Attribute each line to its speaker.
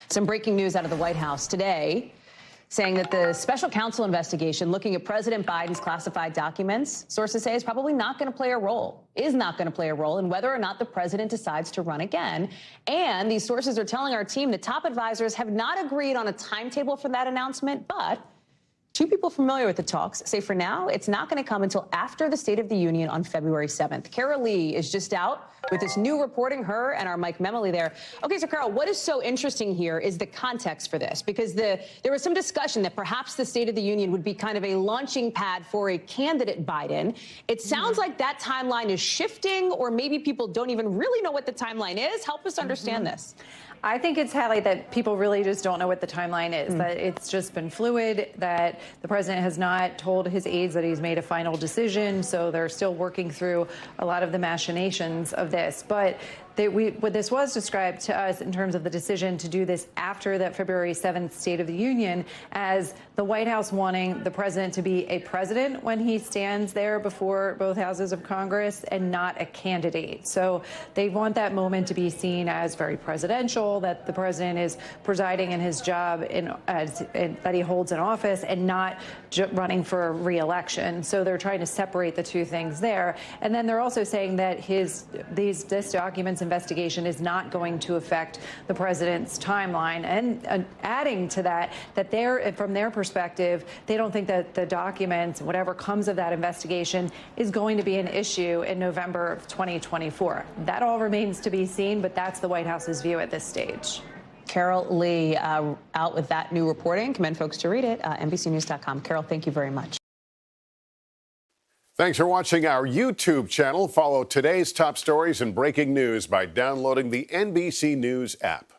Speaker 1: Some breaking news out of the White House today, saying that the special counsel investigation looking at President Biden's classified documents, sources say, is probably not going to play a role in whether or not the president decides to run again. And these sources are telling our team that top advisors have not agreed on a timetable for that announcement, but two people familiar with the talks say for now, it's not going to come until after the State of the Union on February 7th. Carol Lee is just out with this new reporting, her and our Mike Memoli there. Okay, so Carol, what is so interesting here is the context for this, because there was some discussion that perhaps the State of the Union would be kind of a launching pad for a candidate Biden. It sounds like that timeline is shifting, or maybe people don't even really know what the timeline is. Help us understand this.
Speaker 2: I think it's, Hallie, that people really just don't know what the timeline is, that it's just been fluid, that the president has not told his aides that he's made a final decision, so they're still working through a lot of the machinations of this. But what this was described to us in terms of the decision to do this after that February 7th State of the Union as the White House wanting the president to be a president when he stands there before both houses of Congress and not a candidate. So they want that moment to be seen as very presidential, that the president is presiding in his job that he holds in office and not running for re-election. So they're trying to separate the two things there. And then they're also saying that this documents investigation is not going to affect the president's timeline. And adding to that, from their perspective, they don't think that the documents, whatever comes of that investigation, is going to be an issue in November of 2024. That all remains to be seen, but that's the White House's view at this stage.
Speaker 1: Carol Lee out with that new reporting. Commend folks to read it. NBCnews.com. Carol, thank you very much.
Speaker 3: Thanks for watching our YouTube channel. Follow today's top stories and breaking news by downloading the NBC News app.